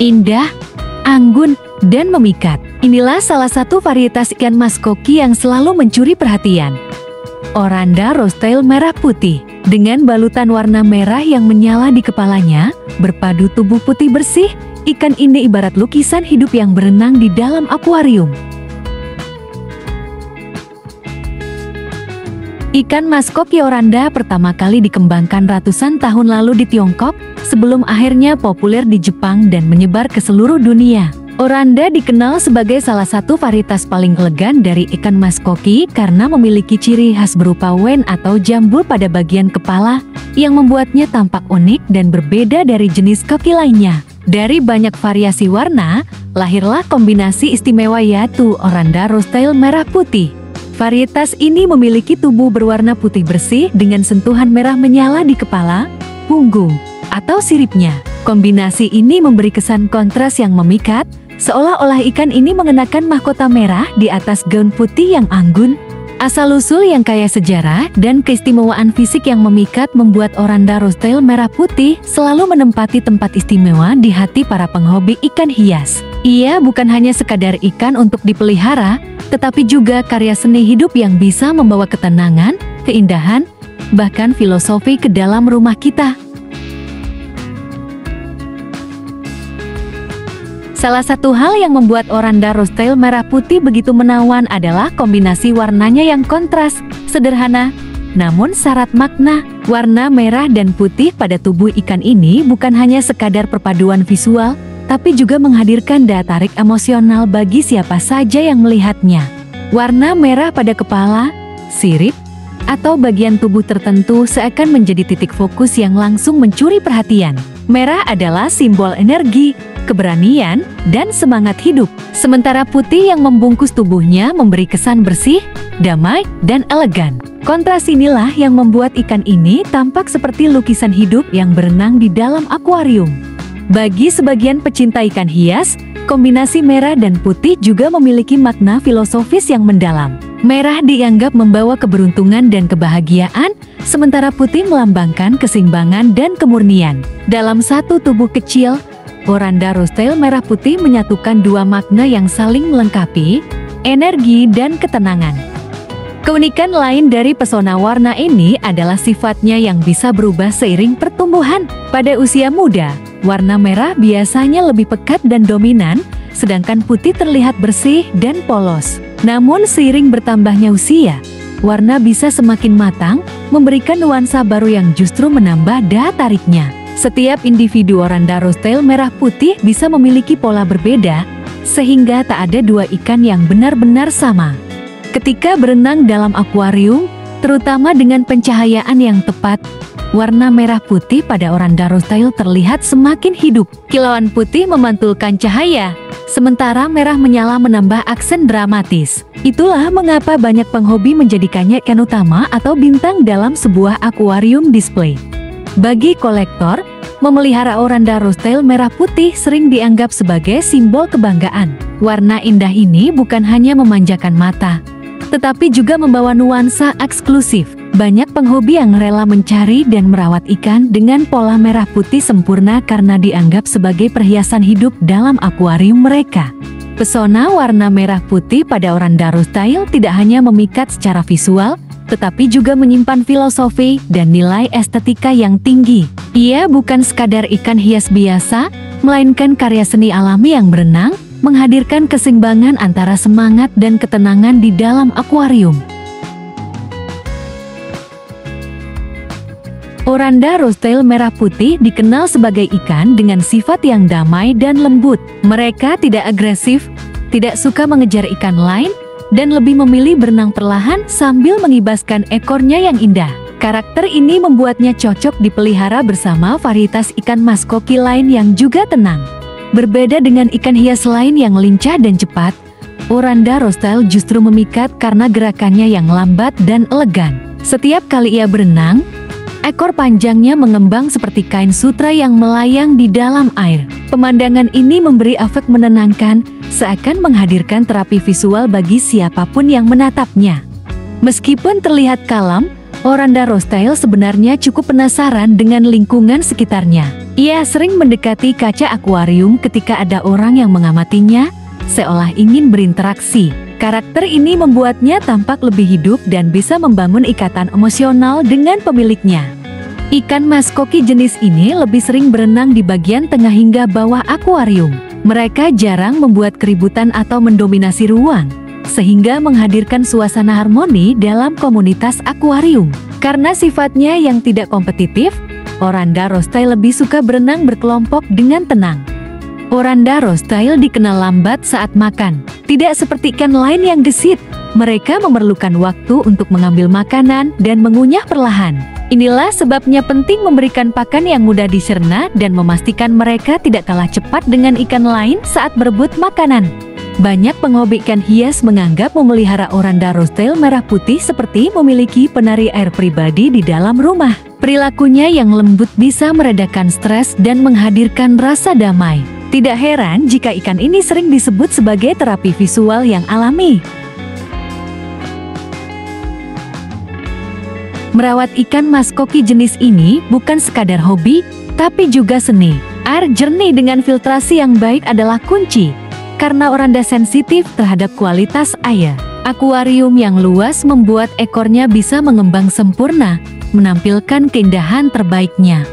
indah, anggun, dan memikat. Inilah salah satu varietas ikan mas koki yang selalu mencuri perhatian. Oranda Rosetail merah putih. Dengan balutan warna merah yang menyala di kepalanya, berpadu tubuh putih bersih, ikan ini ibarat lukisan hidup yang berenang di dalam akuarium. Ikan mas koki Oranda pertama kali dikembangkan ratusan tahun lalu di Tiongkok, sebelum akhirnya populer di Jepang dan menyebar ke seluruh dunia. Oranda dikenal sebagai salah satu varietas paling elegan dari ikan mas koki karena memiliki ciri khas berupa wen atau jambul pada bagian kepala yang membuatnya tampak unik dan berbeda dari jenis koki lainnya. Dari banyak variasi warna, lahirlah kombinasi istimewa yaitu Oranda Rosetail merah putih. Varietas ini memiliki tubuh berwarna putih bersih dengan sentuhan merah menyala di kepala, punggung, atau siripnya. Kombinasi ini memberi kesan kontras yang memikat, seolah-olah ikan ini mengenakan mahkota merah di atas gaun putih yang anggun. Asal-usul yang kaya sejarah dan keistimewaan fisik yang memikat membuat Oranda Rosetail merah putih selalu menempati tempat istimewa di hati para penghobi ikan hias. Ia bukan hanya sekadar ikan untuk dipelihara, tetapi juga karya seni hidup yang bisa membawa ketenangan, keindahan, bahkan filosofi ke dalam rumah kita. Salah satu hal yang membuat Oranda Rosetail merah putih begitu menawan adalah kombinasi warnanya yang kontras, sederhana, namun syarat makna. Warna merah dan putih pada tubuh ikan ini bukan hanya sekadar perpaduan visual, tapi juga menghadirkan daya tarik emosional bagi siapa saja yang melihatnya. Warna merah pada kepala, sirip, atau bagian tubuh tertentu seakan menjadi titik fokus yang langsung mencuri perhatian. Merah adalah simbol energi, keberanian, dan semangat hidup. Sementara putih yang membungkus tubuhnya memberi kesan bersih, damai, dan elegan. Kontras inilah yang membuat ikan ini tampak seperti lukisan hidup yang berenang di dalam akuarium. Bagi sebagian pecinta ikan hias, kombinasi merah dan putih juga memiliki makna filosofis yang mendalam. Merah dianggap membawa keberuntungan dan kebahagiaan, sementara putih melambangkan keseimbangan dan kemurnian. Dalam satu tubuh kecil, Oranda Rosetail merah putih menyatukan dua makna yang saling melengkapi, energi dan ketenangan. Keunikan lain dari pesona warna ini adalah sifatnya yang bisa berubah seiring pertumbuhan. Pada usia muda, warna merah biasanya lebih pekat dan dominan, sedangkan putih terlihat bersih dan polos. Namun seiring bertambahnya usia, warna bisa semakin matang, memberikan nuansa baru yang justru menambah daya tariknya. Setiap individu Oranda Rosetail merah putih bisa memiliki pola berbeda, sehingga tak ada dua ikan yang benar-benar sama. Ketika berenang dalam akuarium, terutama dengan pencahayaan yang tepat, warna merah putih pada Oranda Rosetail terlihat semakin hidup. Kilauan putih memantulkan cahaya, sementara merah menyala menambah aksen dramatis. Itulah mengapa banyak penghobi menjadikannya ikan utama atau bintang dalam sebuah akuarium display. Bagi kolektor, memelihara Oranda Rosetail merah putih sering dianggap sebagai simbol kebanggaan. Warna indah ini bukan hanya memanjakan mata, tetapi juga membawa nuansa eksklusif. Banyak penghobi yang rela mencari dan merawat ikan dengan pola merah putih sempurna karena dianggap sebagai perhiasan hidup dalam akuarium mereka. Pesona warna merah putih pada Oranda Rosetail tidak hanya memikat secara visual, tetapi juga menyimpan filosofi dan nilai estetika yang tinggi. Ia bukan sekadar ikan hias biasa, melainkan karya seni alami yang berenang, menghadirkan keseimbangan antara semangat dan ketenangan di dalam akuarium. Oranda Rosetail merah putih dikenal sebagai ikan dengan sifat yang damai dan lembut. Mereka tidak agresif, tidak suka mengejar ikan lain, dan lebih memilih berenang perlahan sambil mengibaskan ekornya yang indah. Karakter ini membuatnya cocok dipelihara bersama varietas ikan mas koki lain yang juga tenang. Berbeda dengan ikan hias lain yang lincah dan cepat, Oranda Rosetail justru memikat karena gerakannya yang lambat dan elegan. Setiap kali ia berenang, ekor panjangnya mengembang seperti kain sutra yang melayang di dalam air. Pemandangan ini memberi efek menenangkan, seakan menghadirkan terapi visual bagi siapapun yang menatapnya. Meskipun terlihat kalem, Oranda Rosetail sebenarnya cukup penasaran dengan lingkungan sekitarnya. Ia sering mendekati kaca akuarium ketika ada orang yang mengamatinya, seolah ingin berinteraksi. Karakter ini membuatnya tampak lebih hidup dan bisa membangun ikatan emosional dengan pemiliknya. Ikan mas koki jenis ini lebih sering berenang di bagian tengah hingga bawah akuarium. Mereka jarang membuat keributan atau mendominasi ruang, sehingga menghadirkan suasana harmoni dalam komunitas akuarium. Karena sifatnya yang tidak kompetitif, Oranda rosettail lebih suka berenang berkelompok dengan tenang. Oranda rosettail dikenal lambat saat makan. Tidak seperti ikan lain yang gesit, mereka memerlukan waktu untuk mengambil makanan dan mengunyah perlahan. Inilah sebabnya penting memberikan pakan yang mudah dicerna dan memastikan mereka tidak kalah cepat dengan ikan lain saat berebut makanan. Banyak penghobi ikan hias menganggap memelihara Oranda rosettail merah putih seperti memiliki penari air pribadi di dalam rumah. Perilakunya yang lembut bisa meredakan stres dan menghadirkan rasa damai. Tidak heran jika ikan ini sering disebut sebagai terapi visual yang alami. Merawat ikan mas koki jenis ini bukan sekadar hobi, tapi juga seni. Air jernih dengan filtrasi yang baik adalah kunci, karena Oranda sensitif terhadap kualitas air. Akuarium yang luas membuat ekornya bisa mengembang sempurna, menampilkan keindahan terbaiknya.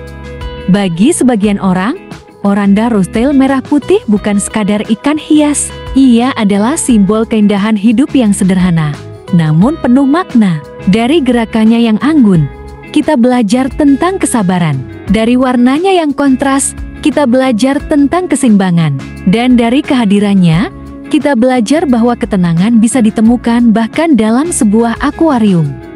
Bagi sebagian orang, Oranda rosettail merah putih bukan sekadar ikan hias. Ia adalah simbol keindahan hidup yang sederhana, namun penuh makna. Dari gerakannya yang anggun, kita belajar tentang kesabaran. Dari warnanya yang kontras, kita belajar tentang keseimbangan. Dan dari kehadirannya, kita belajar bahwa ketenangan bisa ditemukan bahkan dalam sebuah akuarium.